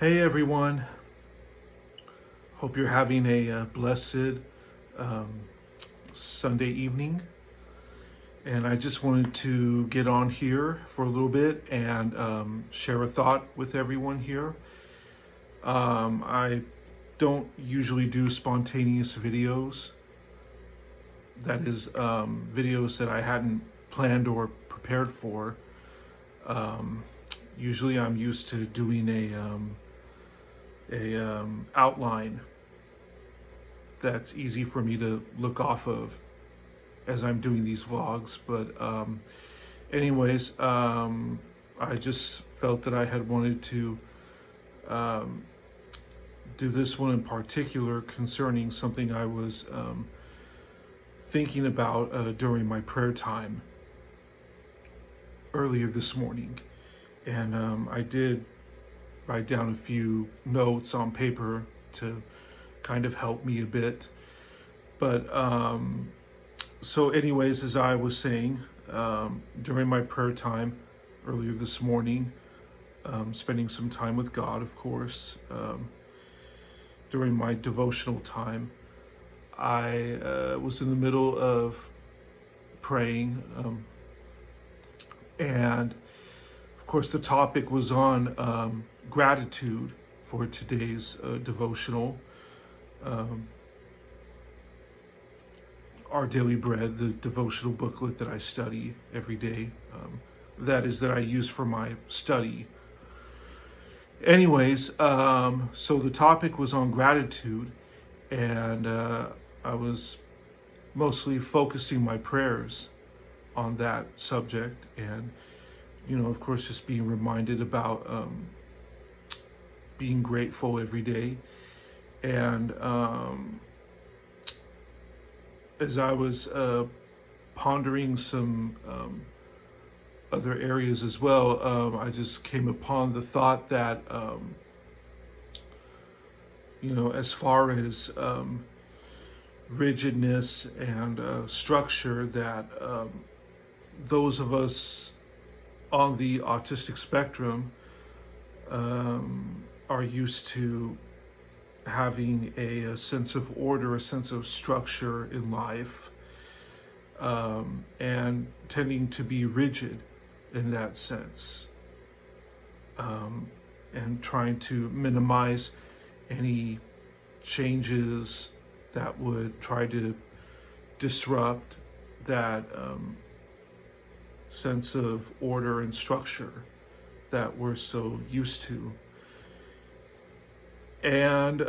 Hey everyone, hope you're having a blessed um, Sunday evening. And I just wanted to get on here for a little bit and share a thought with everyone here. I don't usually do spontaneous videos, that is, videos that I hadn't planned or prepared for. Usually I'm used to doing a outline that's easy for me to look off of as I'm doing these vlogs. But anyways, I just felt that I had wanted to do this one in particular concerning something I was thinking about during my prayer time earlier this morning. And I did write down a few notes on paper to kind of help me a bit. But so anyways, as I was saying, during my prayer time earlier this morning, spending some time with God, of course, during my devotional time, I was in the middle of praying, and of course the topic was on gratitude for today's devotional. Our Daily Bread, the devotional booklet that I study every day, that I use for my study. Anyways, so the topic was on gratitude, and I was mostly focusing my prayers on that subject, and of course, just being reminded about being grateful every day. And as I was pondering some other areas as well, I just came upon the thought that, as far as rigidness and structure, that those of us on the autistic spectrum are used to having a sense of order, a sense of structure in life, and tending to be rigid in that sense, and trying to minimize any changes that would try to disrupt that sense of order and structure that we're so used to. And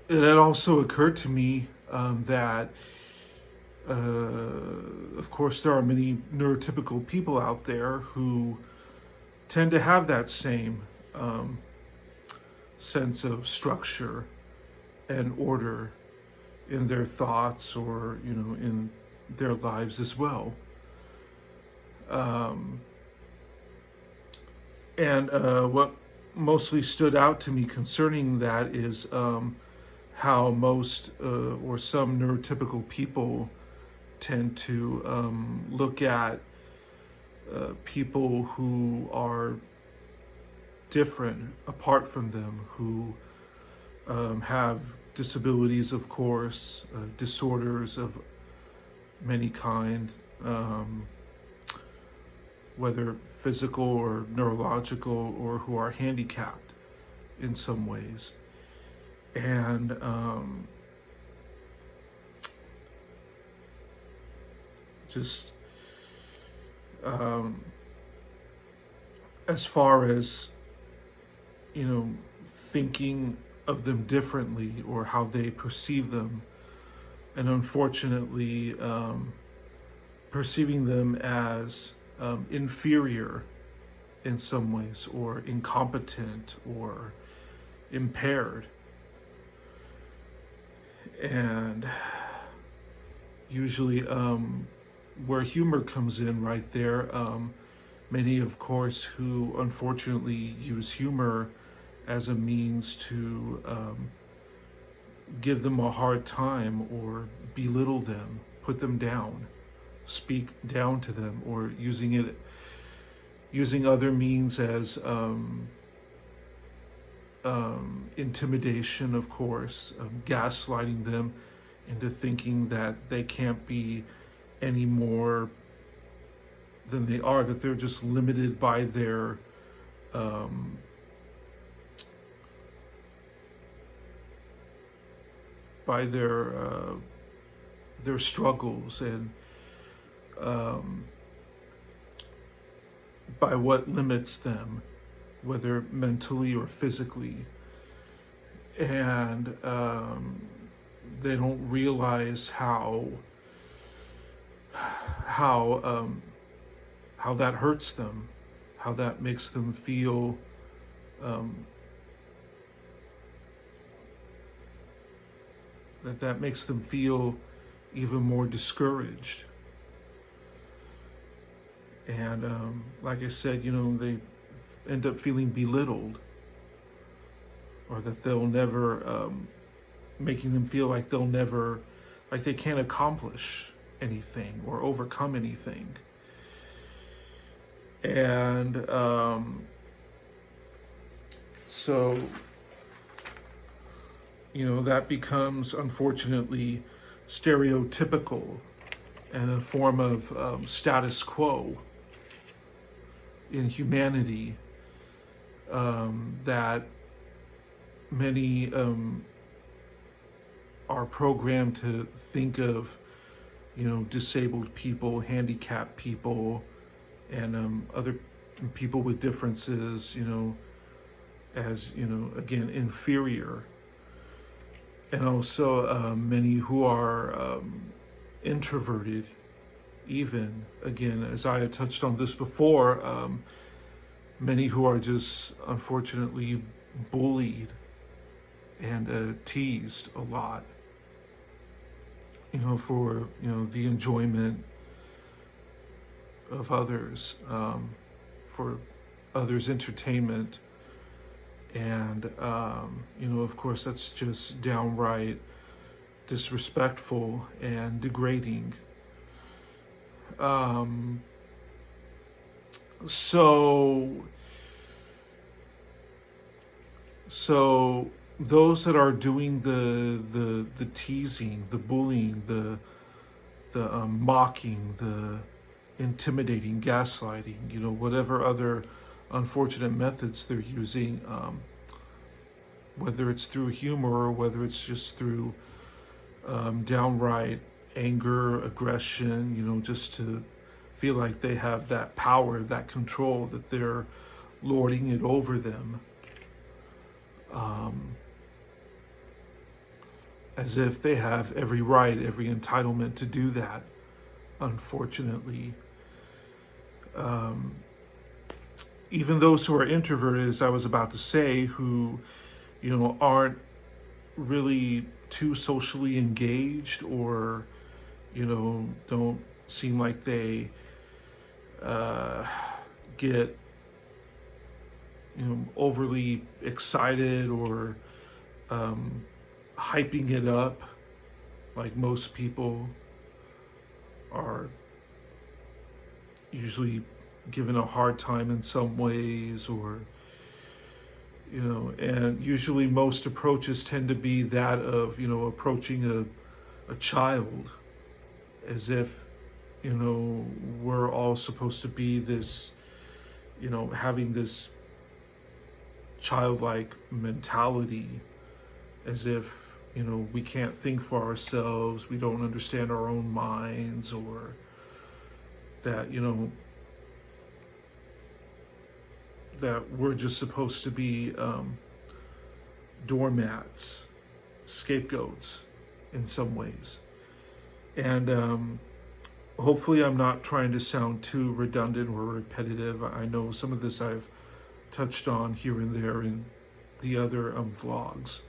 it had also occurred to me that, of course, there are many neurotypical people out there who tend to have that same sense of structure and order in their thoughts or, in their lives as well. And what mostly stood out to me concerning that is how most or some neurotypical people tend to look at people who are different, apart from them, who have disabilities, of course, disorders of many kind, whether physical or neurological, or who are handicapped in some ways. And just as far as, thinking of them differently or how they perceive them, and unfortunately perceiving them as inferior in some ways, or incompetent, or impaired. And usually where humor comes in right there, many, of course, who unfortunately use humor as a means to give them a hard time or belittle them, put them down, speak down to them, or using other means as intimidation, of course, gaslighting them into thinking that they can't be any more than they are, that they're just limited by um, their struggles, and by what limits them, whether mentally or physically. And they don't realize how that hurts them, how that makes them feel that makes them feel even more discouraged. And like I said, they end up feeling belittled, or that they'll never, making them feel like like they can't accomplish anything or overcome anything. And so, that becomes, unfortunately, stereotypical and a form of status quo in humanity, that many are programmed to think of, disabled people, handicapped people, and other people with differences, as, again, inferior. And also many who are introverted, even, again, as I had touched on this before, many who are just, unfortunately, bullied and teased a lot, for, the enjoyment of others, for others' entertainment. And, of course, that's just downright disrespectful and degrading. So those that are doing the teasing, the bullying, the mocking, the intimidating, gaslighting, whatever other unfortunate methods they're using, whether it's through humor or whether it's just through downright anger, aggression, just to feel like they have that power, that control, that they're lording it over them. As if they have every right, every entitlement to do that, unfortunately. Even those who are introverted, as I was about to say, who, aren't really too socially engaged, or, don't seem like they get, overly excited or hyping it up like most people are usually given a hard time in some ways, or, and usually most approaches tend to be that of, approaching a child, as if, we're all supposed to be this, having this childlike mentality, as if, we can't think for ourselves, we don't understand our own minds, or that, that we're just supposed to be doormats, scapegoats in some ways. And hopefully I'm not trying to sound too redundant or repetitive. I know some of this I've touched on here and there in the other vlogs.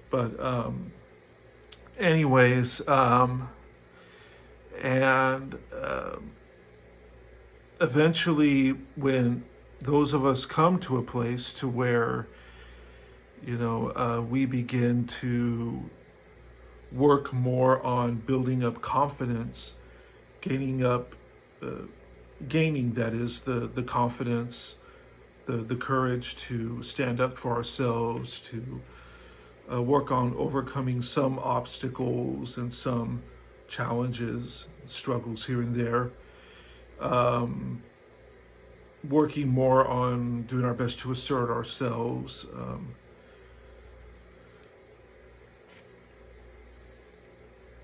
But anyways, and eventually when those of us come to a place to where, we begin to work more on building up confidence, gaining that is the confidence the courage to stand up for ourselves, to work on overcoming some obstacles and some challenges, struggles here and there. Working more on doing our best to assert ourselves.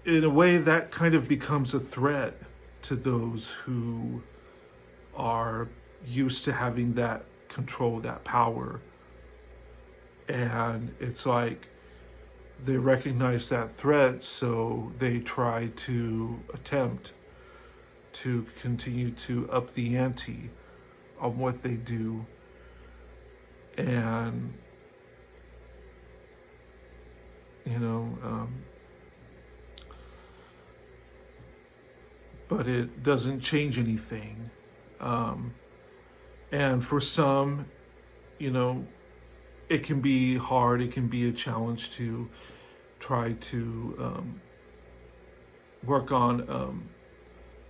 In a way, that kind of becomes a threat to those who are used to having that control, that power. And it's like they recognize that threat, so they try to attempt to continue to up the ante on what they do. And, but it doesn't change anything. And for some, it can be hard, it can be a challenge to try to work on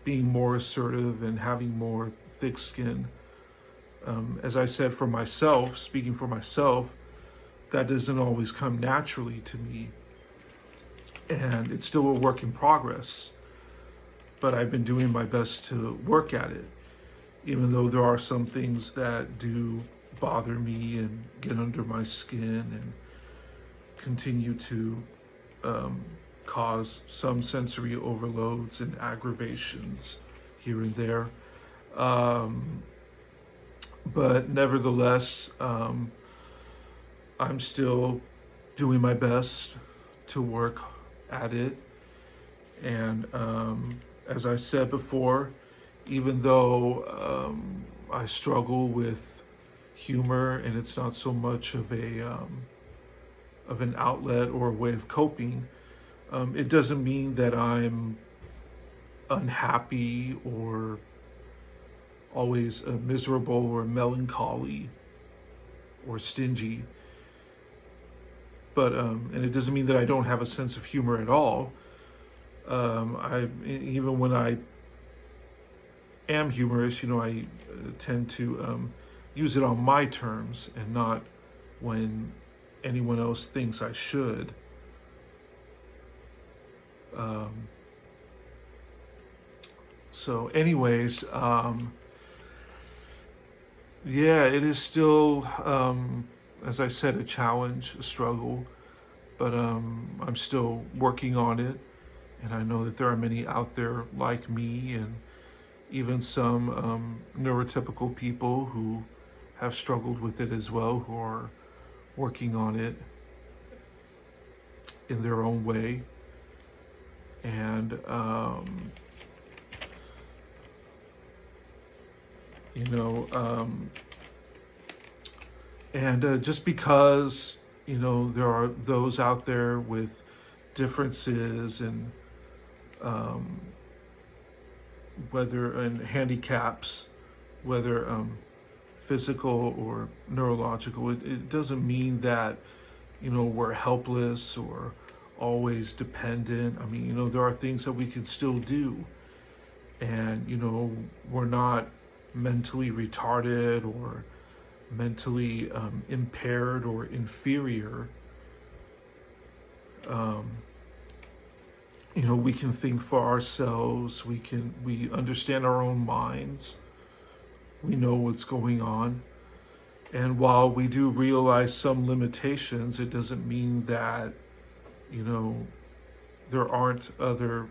being more assertive and having more thick skin. As I said, for myself, speaking for myself, that doesn't always come naturally to me. And it's still a work in progress. But I've been doing my best to work at it, even though there are some things that do bother me and get under my skin and continue to cause some sensory overloads and aggravations here and there. But nevertheless, I'm still doing my best to work at it. And as I said before, even though I struggle with humor and it's not so much of an outlet or a way of coping, it doesn't mean that I'm unhappy or always miserable or melancholy or stingy. But and it doesn't mean that I don't have a sense of humor at all. Even when I am humorous, I tend to use it on my terms and not when anyone else thinks I should. So anyways, it is still, as I said, a challenge, a struggle, but I'm still working on it. And I know that there are many out there like me, and even some neurotypical people who have struggled with it as well, who are working on it in their own way. And, just because, there are those out there with differences and whether in handicaps, whether physical or neurological, it doesn't mean that we're helpless or always dependent. I mean, there are things that we can still do, and we're not mentally retarded or mentally impaired or inferior. We can think for ourselves. We understand our own minds. We know what's going on. And while we do realize some limitations, it doesn't mean that, there aren't other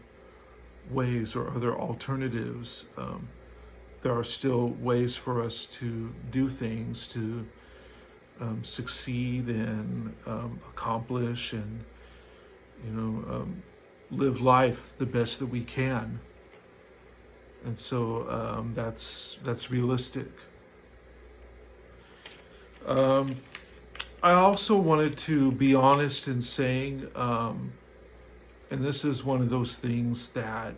ways or other alternatives. There are still ways for us to do things, to succeed and accomplish and, live life the best that we can. And so that's realistic. I also wanted to be honest in saying, and this is one of those things that,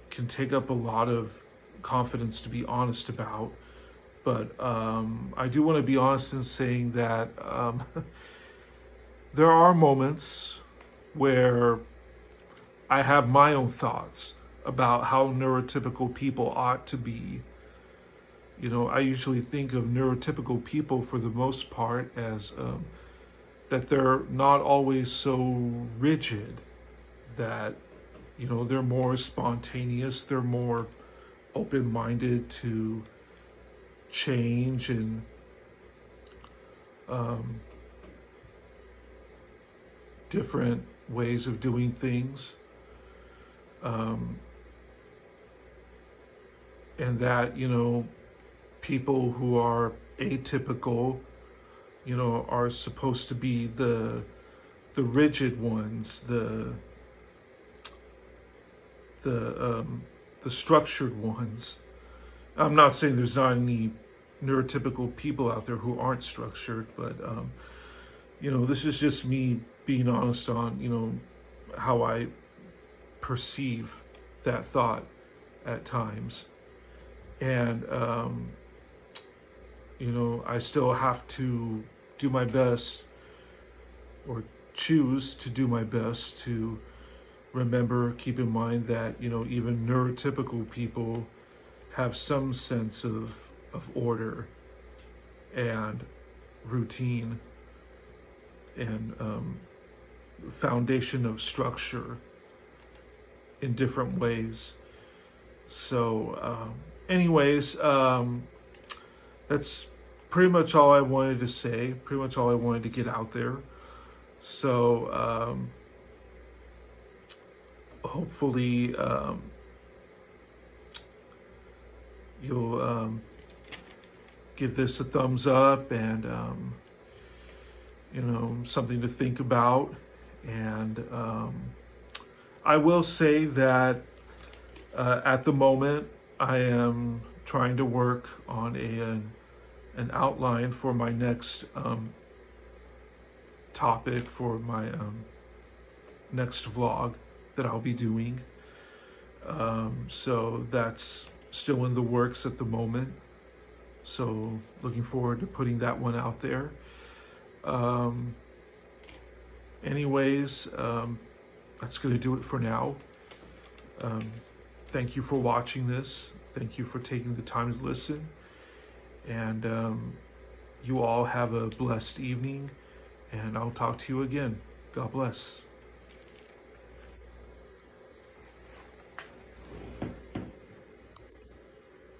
can take up a lot of confidence to be honest about. But I do want to be honest in saying that there are moments where I have my own thoughts about how neurotypical people ought to be, I usually think of neurotypical people for the most part as that they're not always so rigid, that, they're more spontaneous, they're more open-minded to change and different ways of doing things. And that, people who are atypical, are supposed to be the rigid ones, the structured ones. I'm not saying there's not any neurotypical people out there who aren't structured, but this is just me being honest on how I perceive that thought at times. And I still have to do my best, or choose to do my best, to keep in mind that, even neurotypical people have some sense of order and routine and foundation of structure in different ways. So anyways, that's pretty much all I wanted to say, pretty much all I wanted to get out there. So hopefully you'll give this a thumbs up and something to think about. And I will say that at the moment I am trying to work on an outline for my next topic, for my next vlog that I'll be doing. So that's still in the works at the moment. So looking forward to putting that one out there. Anyways, that's going to do it for now. Thank you for watching this. Thank you for taking the time to listen. And you all have a blessed evening, and I'll talk to you again. God bless.